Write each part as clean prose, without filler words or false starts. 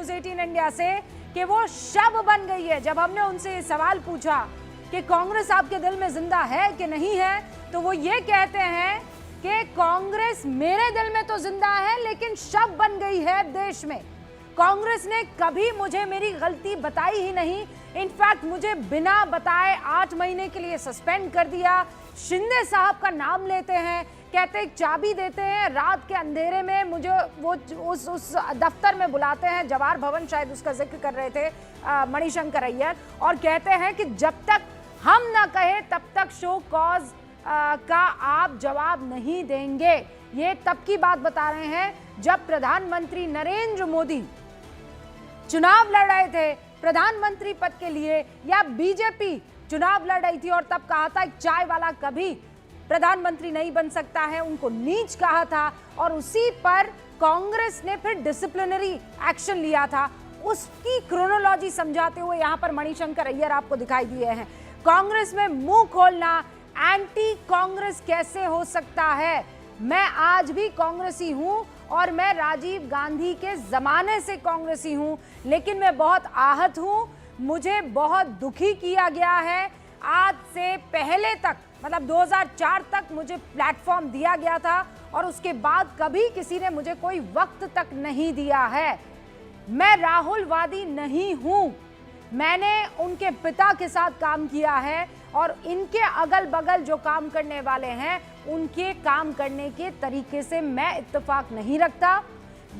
News 18 India से कि वो शव बन गई है। जब हमने उनसे ये सवाल पूछा कि कांग्रेस आपके दिल में जिंदा है कि नहीं है, तो वो ये कहते हैं कि कांग्रेस मेरे दिल में तो जिंदा है लेकिन शव बन गई है देश में। कांग्रेस ने कभी मुझे मेरी गलती बताई ही नहीं। इनफैक्ट मुझे बिना बताए 8 महीने के लिए सस्पेंड कर दिया। शिंदे साहब का नाम लेते हैं, कहते हैं चाबी देते हैं, रात के अंधेरे में मुझे वो उस दफ्तर में बुलाते हैं, जवाहर भवन शायद उसका जिक्र कर रहे थे मणिशंकर अय्यर, और कहते हैं कि जब तक हम ना कहे तब तक शो कॉज का आप जवाब नहीं देंगे। ये तब की बात बता रहे हैं जब प्रधानमंत्री नरेंद्र मोदी चुनाव लड़ रहे थे प्रधानमंत्री पद के लिए, या बीजेपी चुनाव लड़ रही थी और तब कहा था एक चाय वाला कभी प्रधानमंत्री नहीं बन सकता है, उनको नीच कहा था, और उसी पर कांग्रेस ने फिर डिसिप्लिनरी एक्शन लिया था। उसकी क्रोनोलॉजी समझाते हुए यहां पर मणिशंकर अय्यर आपको दिखाई दिए हैं। कांग्रेस में मुंह खोलना, एंटी कांग्रेस कैसे हो सकता है? मैं आज भी कांग्रेसी हूं और मैं राजीव गांधी के जमाने से कांग्रेसी हूं, लेकिन मैं बहुत आहत हूं, मुझे बहुत दुखी किया गया है। आज से पहले तक, मतलब 2004 तक मुझे प्लेटफॉर्म दिया गया था और उसके बाद कभी किसी ने मुझे कोई वक्त तक नहीं दिया है। मैं राहुलवादी नहीं हूं, मैंने उनके पिता के साथ काम किया है और इनके अगल बगल जो काम करने वाले हैं उनके काम करने के तरीके से मैं इत्तेफाक नहीं रखता।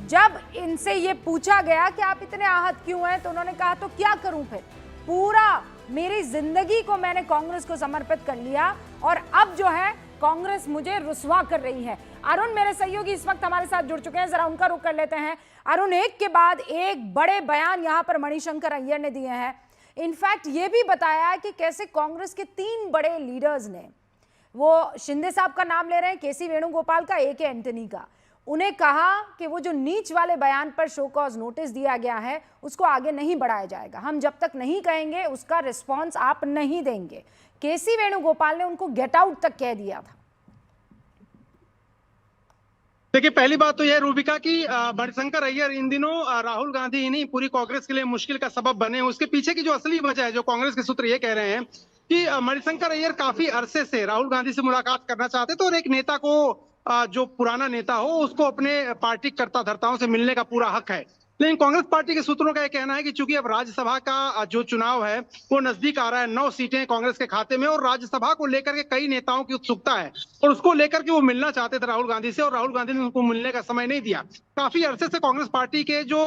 जब इनसे ये पूछा गया कि आप इतने आहत क्यों हैं, तो उन्होंने कहा तो क्या करूं, फिर पूरा मेरी जिंदगी को मैंने कांग्रेस को समर्पित कर लिया और अब जो है कांग्रेस मुझे रुस्वा कर रही है। अरुण मेरे सहयोगी इस वक्त हमारे साथ जुड़ चुके हैं, जरा उनका रुख कर लेते हैं। अरुण, एक के बाद एक बड़े बयान यहां पर मणिशंकर अय्यर ने दिए हैं। इनफैक्ट ये भी बताया है कि कैसे कांग्रेस के 3 बड़े लीडर्स ने, वो शिंदे साहब का नाम ले रहे हैं, केसी वेणुगोपाल का, AK एंटनी का, उन्हें कहा कि वो जो नीच वाले बयान पर शो कॉज नोटिस दिया गया है उसको आगे नहीं बढ़ाया जाएगा, हम जब तक नहीं कहेंगे उसका रिस्पॉन्स आप नहीं देंगे। केसी वेणुगोपाल ने उनको गेट आउट तक कह दिया था। देखिए, पहली बात तो यह रूबिका की मणिशंकर अय्यर इन दिनों राहुल गांधी ही नहीं पूरी कांग्रेस के लिए मुश्किल का सबब बने। उसके पीछे की जो असली वजह है, जो कांग्रेस के सूत्र ये कह रहे हैं कि मणिशंकर अय्यर काफी अरसे से राहुल गांधी से मुलाकात करना चाहते थे और एक नेता को, जो पुराना नेता हो, उसको अपने पार्टी कर्ता धर्ताओं से मिलने का पूरा हक है। लेकिन कांग्रेस पार्टी के सूत्रों का यह कहना है कि चूंकि अब राज्यसभा का जो चुनाव है वो नजदीक आ रहा है, 9 सीटें कांग्रेस के खाते में, और राज्यसभा को लेकर के कई नेताओं की उत्सुकता है और उसको लेकर के वो मिलना चाहते थे राहुल गांधी से, और राहुल गांधी ने उनको मिलने का समय नहीं दिया। काफी अरसे से कांग्रेस पार्टी के जो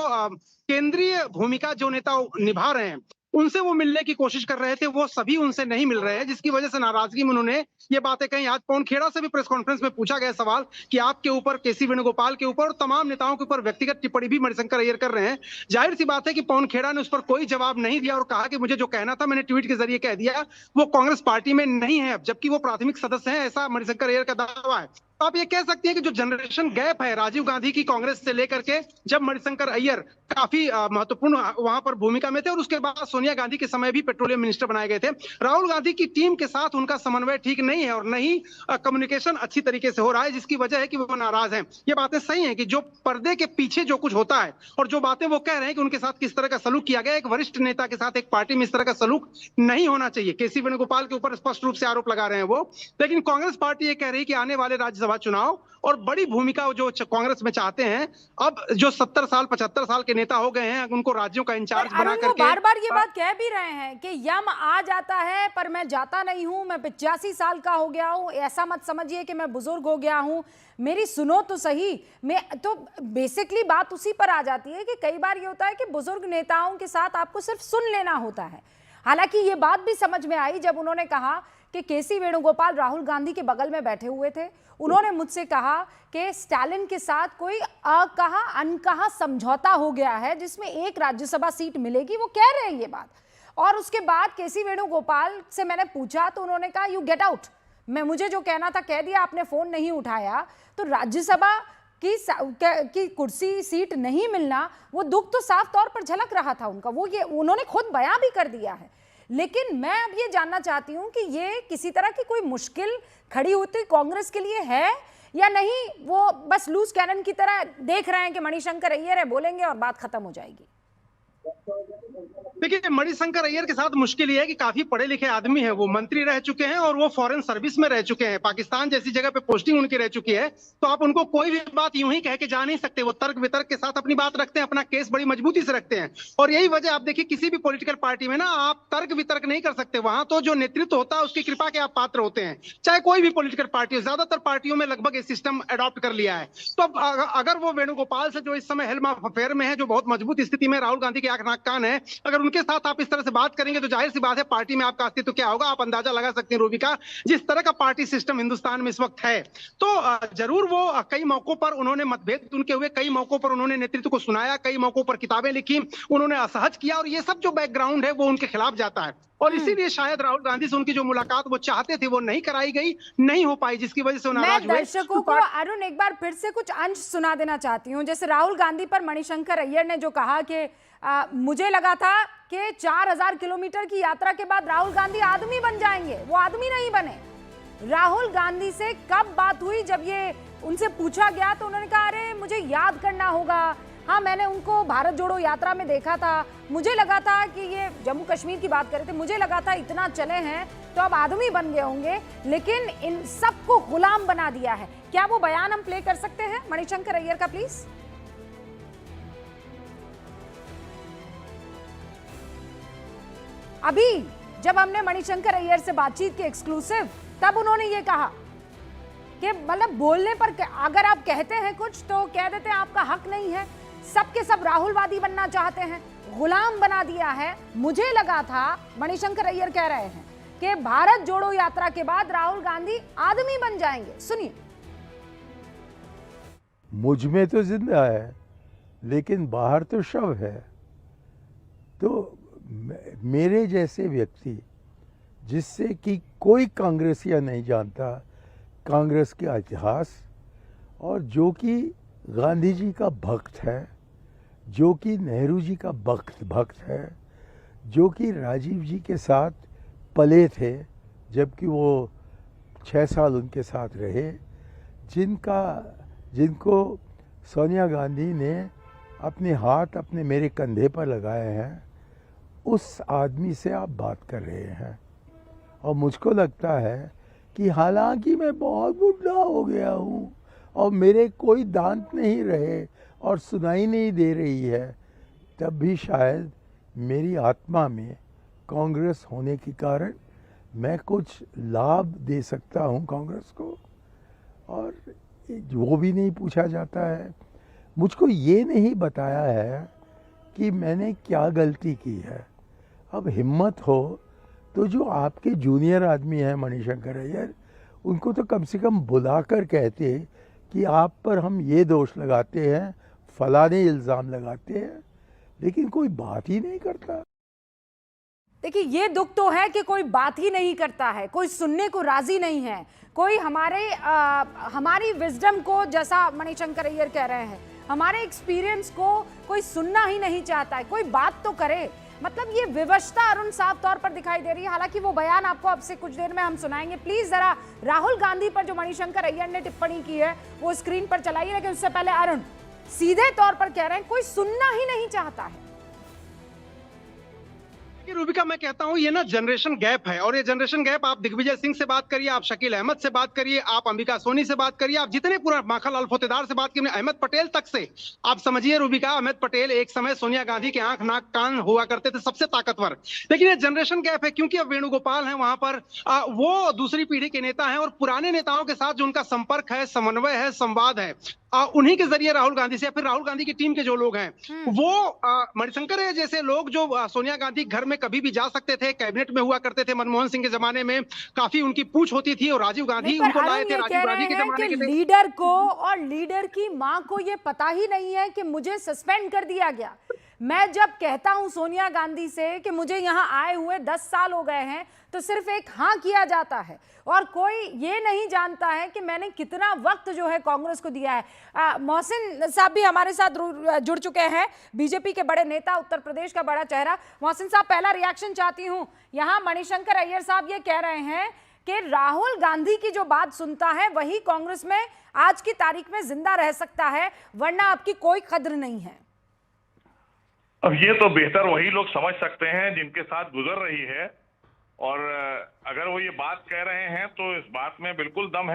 केंद्रीय भूमिका जो नेता निभा रहे हैं उनसे वो मिलने की कोशिश कर रहे थे, वो सभी उनसे नहीं मिल रहे हैं, जिसकी वजह से नाराजगी में उन्होंने ये बातें कही। आज पवन खेड़ा से भी प्रेस कॉन्फ्रेंस में पूछा गया सवाल कि आपके ऊपर, केसी वेणुगोपाल के ऊपर और तमाम नेताओं के ऊपर व्यक्तिगत टिप्पणी भी मणिशंकर अय्यर कर रहे हैं। जाहिर सी बात है कि पवन खेड़ा ने उस पर कोई जवाब नहीं दिया और कहा कि मुझे जो कहना था मैंने ट्वीट के जरिए कह दिया, वो कांग्रेस पार्टी में नहीं है, जबकि वो प्राथमिक सदस्य हैं, ऐसा मणिशंकर अय्यर का दावा है। आप ये कह सकते हैं कि जो जनरेशन गैप है राजीव गांधी की कांग्रेस से लेकर के, जब मणिशंकर अय्यर काफी महत्वपूर्ण वहां पर भूमिका में थे और उसके बाद सोनिया गांधी के समय भी पेट्रोलियम मिनिस्टर बनाए गए थे, राहुल गांधी की टीम के साथ उनका समन्वय ठीक नहीं है और नहीं कम्युनिकेशन अच्छी तरीके से हो रहा है, जिसकी वजह है कि वो नाराज हैं। ये बातें सही हैं कि जो पर्दे के पीछे जो कुछ होता है और जो बातें वो कह रहे हैं कि उनके साथ किस तरह का सलूक किया गया, एक वरिष्ठ नेता के साथ एक पार्टी में इस तरह का सलूक नहीं होना चाहिए। केसी वेणुगोपाल के ऊपर स्पष्ट रूप से आरोप लगा रहे हैं वो, लेकिन कांग्रेस पार्टी ये कह रही है कि आने वाले राज्यसभा चुनाव और बड़ी भूमिका जो कांग्रेस में चाहते हैं, अब जो 70 साल 75 साल के नेता हो गए हैं, उनको राज्यों का इंचार्ज बना करके बार बार ये बात कह भी रहे हैं कि यम आ जाता है पर मैं जाता नहीं हूं, मैं 85 साल का हो गया हूं, ऐसा मत समझिए कि मैं बुजुर्ग हो गया हूं, मेरी सुनो तो सही। मैं तो बेसिकली बात उसी पर आ जाती है कि कई बार ये होता है कि बुजुर्ग नेताओं के साथ आपको सिर्फ सुन लेना होता है। हालांकि ये बात भी समझ में आई जब उन्होंने कहा कि केसी वेणुगोपाल राहुल गांधी के बगल में बैठे हुए थे, उन्होंने मुझसे कहा कि स्टालिन के साथ कोई अकहा अनकहा समझौता हो गया है जिसमें एक राज्यसभा सीट मिलेगी, वो कह रहे हैं ये बात। और उसके बाद केसी वेणुगोपाल से मैंने पूछा तो उन्होंने कहा यू गेट आउट, मैं मुझे जो कहना था कह दिया, आपने फोन नहीं उठाया। तो राज्यसभा की कुर्सी सीट नहीं मिलना, वो दुख तो साफ तौर पर झलक रहा था उनका, वो ये उन्होंने खुद बयां भी कर दिया है। लेकिन मैं अब ये जानना चाहती हूं कि ये किसी तरह की कोई मुश्किल खड़ी होती कांग्रेस के लिए है या नहीं, वो बस लूज कैनन की तरह देख रहे हैं कि मणिशंकर अय्यर है, बोलेंगे और बात खत्म हो जाएगी। देखिए, मणिशंकर अय्यर के साथ मुश्किल ये है कि काफी पढ़े लिखे आदमी है, वो मंत्री रह चुके हैं और वो फॉरेन सर्विस में रह चुके हैं, पाकिस्तान जैसी जगह पे पोस्टिंग उनकी रह चुकी है। तो आप उनको कोई भी बात यूं ही कह के जा नहीं सकते। वो तर्क वितर्क के साथ अपनी बात रखते हैं, अपना केस बड़ी मजबूती से रखते हैं। और यही वजह आप देखिए, किसी भी पॉलिटिकल पार्टी में ना आप तर्क वितर्क नहीं कर सकते। वहां तो जो नेतृत्व होता है उसकी कृपा के आप पात्र होते हैं, चाहे कोई भी पॉलिटिकल पार्टी हो। ज्यादातर पार्टियों में लगभग ये सिस्टम अडॉप्ट कर लिया है। तो अब अगर वो वेणुगोपाल से, जो इस समय हेल्म ऑफ अफेयर में है, जो बहुत मजबूत स्थिति में राहुल गांधी की आंख नाक कान है, अगर उनके साथ आप इस तरह से बात करेंगे तो जाहिर सी बात है पार्टी में आपका अस्तित्व क्या होगा आप अंदाजा लगा सकते हैं रूबिका, जिस तरह का पार्टी सिस्टम हिंदुस्तान में इस वक्त है। तो जरूर वो कई मौकों पर उन्होंने मतभेद उनके हुए, कई मौकों पर उन्होंने नेतृत्व को सुनाया, कई मौकों पर किताबें लिखी, उन्होंने असहज किया, और ये सब जो बैकग्राउंड है वो उनके खिलाफ जाता है। और इसीलिए शायद राहुल गांधी से उनकी जो मुलाकात वो चाहते थे वो नहीं कराई गई, नहीं हो पाई, जिसकी वजह से वो मैं नाराज हुए। दर्शकों को अरुण एक बार फिर से कुछ अंश सुना देना चाहती हूँ। जैसे राहुल गांधी पर मणिशंकर अय्यर ने जो कहा कि मुझे लगा था कि 4000 किलोमीटर की यात्रा के बाद राहुल गांधी आदमी बन जाएंगे, वो आदमी नहीं बने। राहुल गांधी से कब बात हुई, जब ये उनसे पूछा गया तो उन्होंने कहा अरे मुझे याद करना होगा, हाँ मैंने उनको भारत जोड़ो यात्रा में देखा था, मुझे लगा था कि ये जम्मू कश्मीर की बात कर रहे थे, मुझे लगा था इतना चले हैं तो अब आदमी बन गए होंगे, लेकिन इन सबको गुलाम बना दिया है। क्या वो बयान हम प्ले कर सकते हैं मणिशंकर अय्यर का प्लीज? अभी जब हमने मणिशंकर अय्यर से बातचीत की एक्सक्लूसिव, तब उन्होंने ये कहा कि मतलब बोलने पर अगर आप कहते हैं कुछ तो कह देते हैं आपका हक नहीं है, सबके सब राहुलवादी बनना चाहते हैं, गुलाम बना दिया है। मुझे लगा था, मणिशंकर अय्यर कह रहे हैं कि भारत जोड़ो यात्रा के बाद राहुल गांधी आदमी बन जाएंगे। सुनिए। मुझ में तो जिंदा है लेकिन बाहर तो शव है। तो मेरे जैसे व्यक्ति जिससे कि कोई कांग्रेसिया नहीं जानता कांग्रेस का इतिहास, और जो कि गांधी जी का भक्त है, जो कि नेहरू जी का भक्त है, जो कि राजीव जी के साथ पले थे जबकि वो 6 साल उनके साथ रहे, जिनको सोनिया गांधी ने अपने हाथ अपने मेरे कंधे पर लगाए हैं, उस आदमी से आप बात कर रहे हैं। और मुझको लगता है कि हालांकि मैं बहुत बुढ़ा हो गया हूँ और मेरे कोई दांत नहीं रहे और सुनाई नहीं दे रही है, तब भी शायद मेरी आत्मा में कांग्रेस होने के कारण मैं कुछ लाभ दे सकता हूँ कांग्रेस को। और वो भी नहीं पूछा जाता है, मुझको ये नहीं बताया है कि मैंने क्या गलती की है। अब हिम्मत हो तो जो आपके जूनियर आदमी हैं मणिशंकर अय्यर, उनको तो कम से कम बुलाकर कहते कि आप पर हम ये दोष लगाते हैं, फलाने इल्ज़ाम लगाते हैं, लेकिन कोई बात ही नहीं करता। देखिए, ये दुख तो है कि कोई बात ही नहीं करता है, कोई सुनने को राजी नहीं है, कोई हमारी विजडम को, जैसा मणिशंकर अय्यर कह रहे हैं, हमारे एक्सपीरियंस को कोई सुनना ही नहीं चाहता है, कोई बात तो करे। मतलब ये विवशता अरुण साफ तौर पर दिखाई दे रही है। हालांकि वो बयान आपको अब से कुछ देर में हम सुनाएंगे। प्लीज जरा राहुल गांधी पर जो मणिशंकर अय्यर ने टिप्पणी की है वो स्क्रीन पर चलाइए, लेकिन उससे पहले अरुण सीधे तौर पर कह रहे हैं कोई सुनना ही नहीं चाहता है। रूबिका, मैं कहता हूं ये ना जनरेशन गैप है, और ये जनरेशन गैप आप दिग्विजय सिंह से बात करिए, आप शकील अहमद से बात करिए, आप अंबिका सोनी से बात करिए, आप जितने पूरा माखनलाल फोतेदार से बात करिए, अहमद पटेल तक से आप समझिए रूबिका, अहमद पटेल एक समय सोनिया गांधी के आंख नाक कान हुआ करते थे, सबसे ताकतवर। लेकिन ये जनरेशन गैप है क्योंकि अब वेणुगोपाल हैं वहां पर, वो दूसरी पीढ़ी के नेता हैं, और पुराने नेताओं के साथ जो उनका संपर्क है, समन्वय है, संवाद है, उन्हीं के जरिए राहुल गांधी से या फिर राहुल गांधी की टीम के जो लोग हैं वो मणिशंकर है जैसे लोग जो सोनिया गांधी घर में कभी भी जा सकते थे, कैबिनेट में हुआ करते थे, मनमोहन सिंह के जमाने में काफी उनकी पूछ होती थी, और राजीव गांधी उनको लाए थे, राजीव गांधी के जमाने के लीडर को और लीडर की मां को ये पता ही नहीं है कि मुझे सस्पेंड कर दिया गया। मैं जब कहता हूं सोनिया गांधी से कि मुझे यहां आए हुए 10 साल हो गए हैं, तो सिर्फ एक हाँ किया जाता है, और कोई ये नहीं जानता है कि मैंने कितना वक्त जो है कांग्रेस को दिया है। मोहसिन साहब भी हमारे साथ जुड़ चुके हैं, बीजेपी के बड़े नेता, उत्तर प्रदेश का बड़ा चेहरा। मोहसिन साहब, पहला रिएक्शन चाहती हूं। यहां मणिशंकर अय्यर साहब ये कह रहे हैं कि राहुल गांधी की जो बात सुनता है वही कांग्रेस में आज की तारीख में जिंदा रह सकता है, वरना आपकी कोई कद्र नहीं है। अब ये तो बेहतर वही लोग समझ सकते हैं जिनके साथ गुजर रही है, और अगर वो ये बात कह रहे हैं तो इस बात में बिल्कुल दम है।